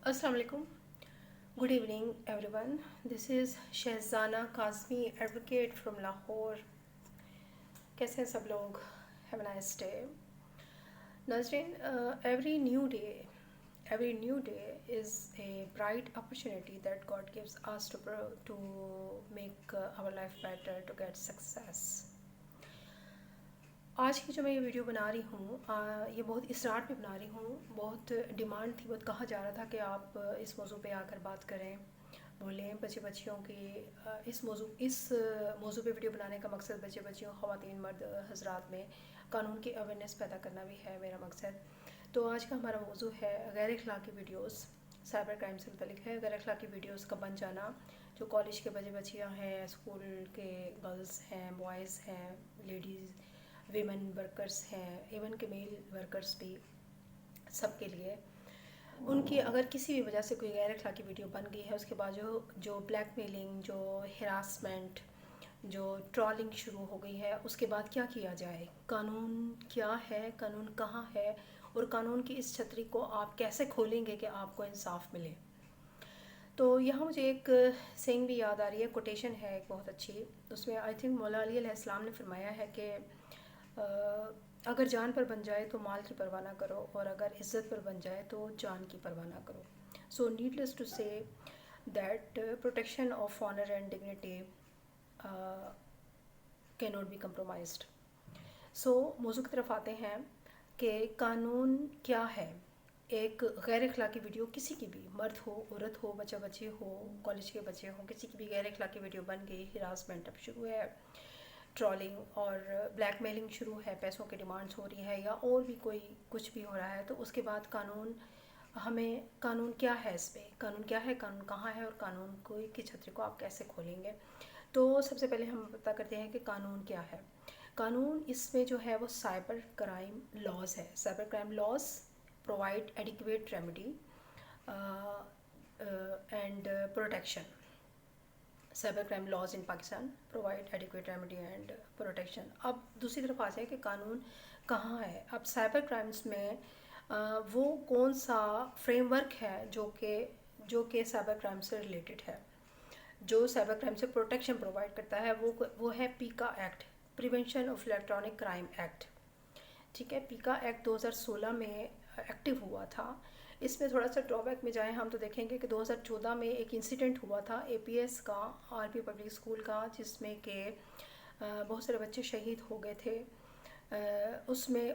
Assalamu alaikum. Good evening, everyone. This is Shehzana Kazmi, advocate from Lahore. कैसे हैं सब लोग? Have a nice day. Nazreen, every new day is a bright opportunity that God gives us to make our life better, to get success. आज की जो मैं ये video बना रही हूँ ये बहुत इसरार पे बना रही हूँ, बहुत डिमांड थी, बहुत कहा जा रहा था कि आप इस मौजू पे आकर बात करें, बोलें बच्चियों की। इस मौजू पे वीडियो बनाने का मकसद बच्चियों ख़वातीन मर्द हजरात में कानून की अवेयरनेस पैदा करना भी है मेरा मकसद। तो आज का हमारा मौजू है गैर अखलाकी वीडियोस, साइबर क्राइम से मुतलिक है। गैर अखलाकी वीडियोस का बन जाना, जो कॉलेज के बच्चियाँ हैं, स्कूल के गर्ल्स हैं, बॉयज़ हैं, लेडीज़ वीमेन वर्कर्स हैं, इवन के मेल वर्कर्स भी, सब के लिए उनकी अगर किसी भी वजह से कोई गैर अखलाकी वीडियो बन गई है, उसके बाद जो ब्लैकमेलिंग, जो हिरासमेंट, जो ट्रॉलिंग शुरू हो गई है, उसके बाद क्या किया जाए, कानून क्या है, कानून कहाँ है, और कानून की इस छतरी को आप कैसे खोलेंगे कि आपको इंसाफ मिले। तो यहाँ मुझे एक सेइंग भी याद आ रही है, कोटेशन है एक बहुत अच्छी। उसमें आई थिंक मौला अली अलैहिस्सलाम ने फरमाया है कि अगर जान पर बन जाए तो माल की परवाह ना करो, और अगर इज़्ज़त पर बन जाए तो जान की परवाह ना करो। So needless to say that protection of honour and dignity cannot be compromised. So मौजू की तरफ आते हैं कि कानून क्या है। एक गैर अखलाकी वीडियो किसी की भी, मर्द हो, औरत हो, बच्चे हो, कॉलेज के बच्चे हो, किसी की भी गैर अखलाकी वीडियो बन गई, हिरासमेंट अब शुरू है, ट्रॉलिंग और ब्लैकमेलिंग शुरू है, पैसों की डिमांड्स हो रही है, या और भी कोई कुछ भी हो रहा है, तो उसके बाद कानून क्या है, इस पर कानून क्या है, कानून कहाँ है, और कानून की छतरी को आप कैसे खोलेंगे। तो सबसे पहले हम पता करते हैं कि कानून क्या है। कानून इसमें जो है वो साइबर क्राइम लॉज है। Cyber crime laws provide adequate remedy and protection. Cyber crime laws in Pakistan provide adequate remedy and protection. अब दूसरी तरफ आ जाए कि कानून कहाँ है। अब साइबर क्राइम्स में वो कौन सा फ्रेमवर्क है जो कि साइबर क्राइम से रिलेटेड है, जो साइबर क्राइम से प्रोटेक्शन प्रोवाइड करता है, वो है पीका act, prevention of electronic crime act. ठीक है, पीका एक्ट 2016 में एक्टिव हुआ था। इसमें थोड़ा सा ड्रॉबैक में जाएं हम तो देखेंगे कि 2014 में एक इंसिडेंट हुआ था एपीएस का, आरपी पब्लिक स्कूल का, जिसमें कि बहुत सारे बच्चे शहीद हो गए थे।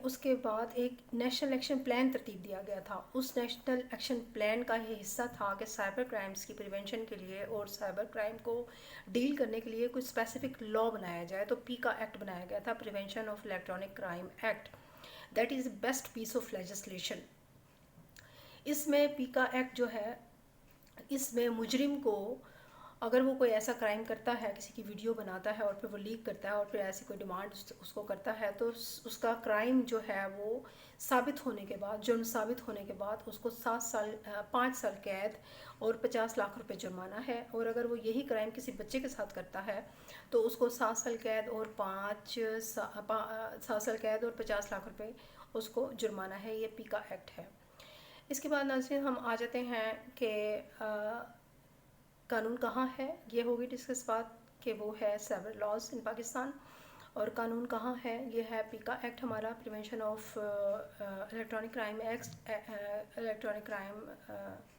उसके बाद एक नेशनल एक्शन प्लान तरतीब दिया गया था। उस नेशनल एक्शन प्लान का ये हिस्सा था कि साइबर क्राइम्स की प्रिवेंशन के लिए और साइबर क्राइम को डील करने के लिए कोई स्पेसिफिक लॉ बनाया जाए। तो पीका एक्ट बनाया गया था, prevention of electronic crime act. That is best piece of legislation. इसमें पीका एक्ट जो है, इसमें मुजरिम को अगर वो कोई ऐसा क्राइम करता है, किसी की वीडियो बनाता है और फिर वो लीक करता है और फिर ऐसी कोई डिमांड उसको करता है, तो उसका क्राइम जो है वो साबित होने के बाद, जुर्म साबित होने के बाद उसको 5 साल कैद और 50 लाख रुपए जुर्माना है। और अगर वो यही क्राइम किसी बच्चे के साथ करता है तो उसको 7 साल कैद और 7 साल कैद और 50 लाख रुपए उसको जुर्माना है। ये पीका एक्ट है। इसके बाद नाज़रीन हम आ जाते हैं कि कानून कहाँ है। ये होगी डिस्कस बात कि वो है साइबर लॉज इन पाकिस्तान। और कानून कहाँ है, ये है पीका एक्ट हमारा, prevention of electronic crime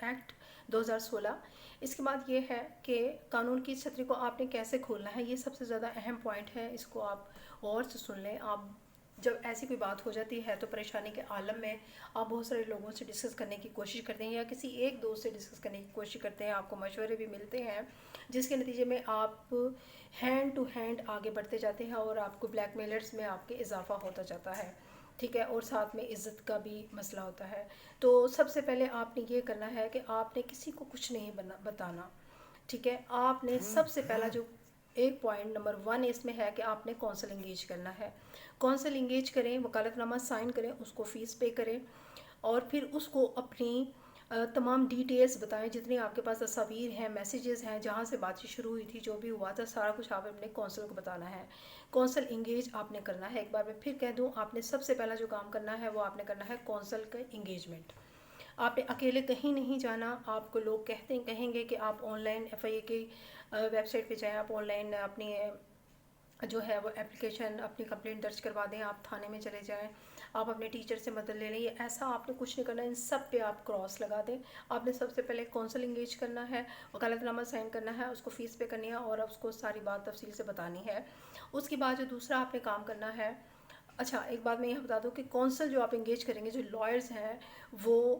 act 2016। इसके बाद ये है कि कानून की छतरी को आपने कैसे खोलना है। ये सबसे ज़्यादा अहम पॉइंट है, इसको आप गौर से सुन लें। आप जब ऐसी कोई बात हो जाती है तो परेशानी के आलम में आप बहुत सारे लोगों से डिस्कस करने की कोशिश करते हैं, या किसी एक दोस्त से डिस्कस करने की कोशिश करते हैं, आपको मशवरे भी मिलते हैं, जिसके नतीजे में आप हैंड टू हैंड आगे बढ़ते जाते हैं और आपको ब्लैकमेलर्स में आपके इजाफा होता जाता है। ठीक है, और साथ में इज़्ज़त का भी मसला होता है। तो सबसे पहले आपने ये करना है कि आपने किसी को कुछ नहीं बताना। ठीक है, आपने सबसे पहला जो एक पॉइंट नंबर 1 इसमें है कि आपने कौंसल इंगेज करना है। कौंसल इंगेज करें, वकालतनामा साइन करें, उसको फ़ीस पे करें, और फिर उसको अपनी तमाम डिटेल्स बताएं, जितनी आपके पास तस्वीर हैं, मैसेजेस हैं, जहाँ से बातचीत शुरू हुई थी, जो भी हुआ था, सारा कुछ आप अपने कौंसल को बताना है। कौंसल इंगेज आपने करना है। एक बार मैं फिर कह दूँ, आपने सबसे पहला जो काम करना है वो आपने करना है कौंसल का इंगेजमेंट। آپ نے اکیلے کہیں نہیں جانا. آپ کو لوگ کہیں گے کہ آپ آن لائن FIA کی ویب سائٹ پہ جائیں, آپ آن لائن اپنی جو ہے وہ اپلیکیشن اپنی کمپلینٹ درج کروا دیں, آپ تھانے میں چلے جائیں, آپ اپنے ٹیچر سے مدد لے لیں. یہ ایسا آپ نے کچھ نہیں کرنا, ان سب پہ آپ کراس لگا دیں. آپ نے سب سے پہلے کونسل انگیج کرنا ہے, وکالت نامہ سائن کرنا ہے, اس کو فیس پے کرنی ہے اور اس کو ساری بات تفصیل سے بتانی ہے. اس کے بعد جو دوسرا آپ نے کام کرنا ہے, اچھا ایک بات میں یہ بتا دوں کہ کونسل جو آپ انگیج کریں گے, جو لائرز ہیں وہ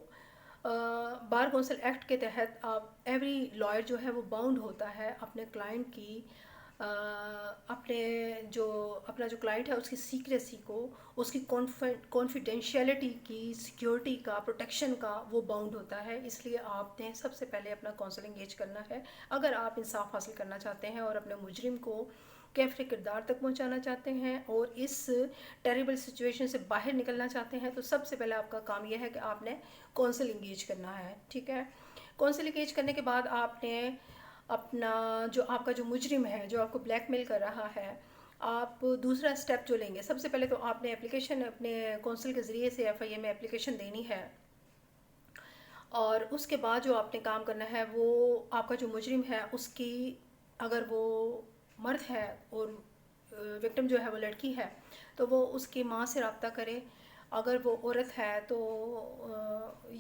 بار کونسل ایکٹ کے تحت ایوری لائر جو ہے وہ باؤنڈ ہوتا ہے اپنے کلائنٹ کی اپنا جو کلائنٹ ہے اس کی سیکریسی کو, اس کی کانفیڈینشیلٹی کی, سیکیورٹی کا, پروٹیکشن کا وہ باؤنڈ ہوتا ہے. اس لیے آپ نے سب سے پہلے اپنا کونسل انگیج کرنا ہے اگر آپ انصاف حاصل کرنا چاہتے ہیں اور اپنے مجرم کو کیفر کردار تک پہنچانا چاہتے ہیں اور اس ٹیریبل سچویشن سے باہر نکلنا چاہتے ہیں. تو سب سے پہلے آپ کا کام یہ ہے کہ آپ نے کونسل انگیج کرنا ہے. ٹھیک ہے, کونسل انگیج کرنے کے بعد آپ نے اپنا جو آپ کا جو مجرم ہے جو آپ کو بلیک میل کر رہا ہے, آپ دوسرا اسٹیپ جو لیں گے, سب سے پہلے تو آپ نے اپلیکیشن اپنے کونسل کے ذریعے سے FIA میں اپلیکیشن دینی ہے. اور اس کے بعد جو آپ نے کام کرنا ہے وہ آپ کا جو مجرم ہے اس کی, اگر وہ مرد ہے اور وکٹم جو ہے وہ لڑکی ہے تو وہ اس کی ماں سے رابطہ کرے. اگر وہ عورت ہے تو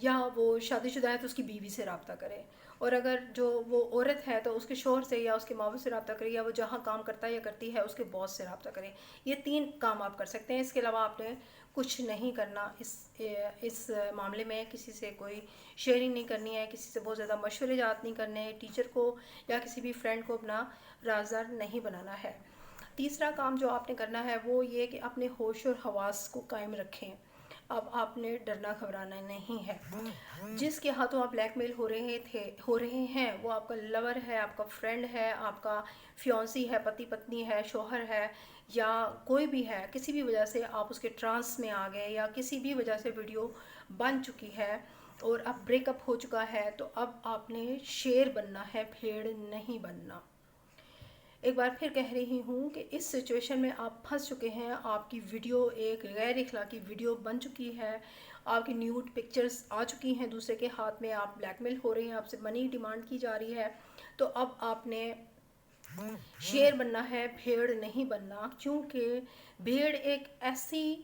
یا وہ شادی شدہ ہے تو اس کی بیوی سے رابطہ کرے. اور اگر جو وہ عورت ہے تو اس کے شوہر سے یا اس کے ماں سے رابطہ کرے, یا وہ جہاں کام کرتا ہے یا کرتی ہے اس کے باس سے رابطہ کرے. یہ 3 کام آپ کر سکتے ہیں. اس کے علاوہ آپ نے کچھ نہیں کرنا. اس معاملے میں کسی سے کوئی شیئرنگ نہیں کرنی ہے, کسی سے بہت زیادہ مشورے جات نہیں کرنے, ٹیچر کو یا کسی بھی فرینڈ کو اپنا رازدار نہیں بنانا ہے. تیسرا کام جو آپ نے کرنا ہے وہ یہ کہ اپنے ہوش اور حواس کو قائم رکھیں. اب آپ نے ڈرنا گھبرانا نہیں ہے. جس کے ہاتھوں آپ بلیک میل ہو رہے ہیں وہ آپ کا لور ہے, آپ کا فرینڈ ہے, آپ کا فیونسی ہے, پتی پتنی ہے, شوہر ہے, یا کوئی بھی ہے. کسی بھی وجہ سے آپ اس کے ٹرانس میں آ گئے یا کسی بھی وجہ سے ویڈیو بن چکی ہے اور اب بریک اپ ہو چکا ہے, تو اب آپ نے شیر بننا ہے, بھیڑ نہیں بننا. ایک بار پھر کہہ رہی ہوں کہ اس سچویشن میں آپ پھنس چکے ہیں. آپ کی ویڈیو ایک غیر اخلاقی ویڈیو بن چکی ہے, آپ کی نیوڈ پکچرز آ چکی ہیں دوسرے کے ہاتھ میں, آپ بلیک میل ہو رہے ہیں, آپ سے منی ڈیمانڈ کی جا رہی ہے. تو اب آپ نے شیر بننا ہے, بھیڑ نہیں بننا. کیونکہ بھیڑ ایک ایسی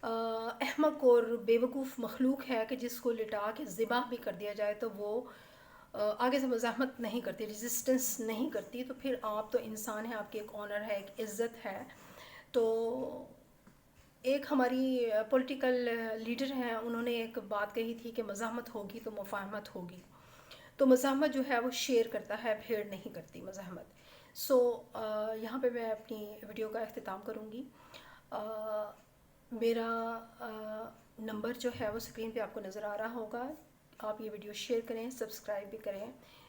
احمق اور بیوقوف مخلوق ہے کہ جس کو لٹا کے ذبح بھی کر دیا جائے تو وہ آگے سے مزاحمت نہیں کرتی, ریزسٹنس نہیں کرتی. تو پھر آپ تو انسان ہیں, آپ کی ایک آنر ہے, ایک عزت ہے. تو ایک ہماری پولیٹیکل لیڈر ہیں, انہوں نے ایک بات کہی تھی کہ مزاحمت ہوگی تو مفاہمت ہوگی. تو مزاحمت جو ہے وہ شیئر کرتا ہے, بھیڑ نہیں کرتی مزاحمت. یہاں پہ میں اپنی ویڈیو کا اختتام کروں گی. میرا نمبر جو ہے وہ اسکرین پہ آپ کو نظر آ رہا ہوگا. آپ یہ ویڈیو شیئر کریں, سبسکرائب بھی کریں,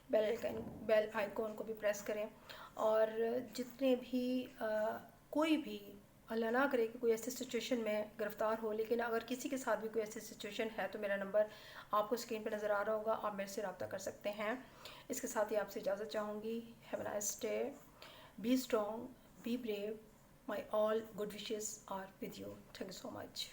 بیل آئیکن کو بھی پریس کریں. اور جتنے بھی کوئی بھی اللہ نہ کرے کہ کوئی ایسی سچویشن میں گرفتار ہو, لیکن اگر کسی کے ساتھ بھی کوئی ایسی سچویشن ہے تو میرا نمبر آپ کو اسکرین پہ نظر آ رہا ہوگا, آپ میرے سے رابطہ کر سکتے ہیں. اس کے ساتھ ہی آپ سے اجازت چاہوں گی. Have a nice day. Be strong, be brave. My all good wishes are with you. Thank you so much.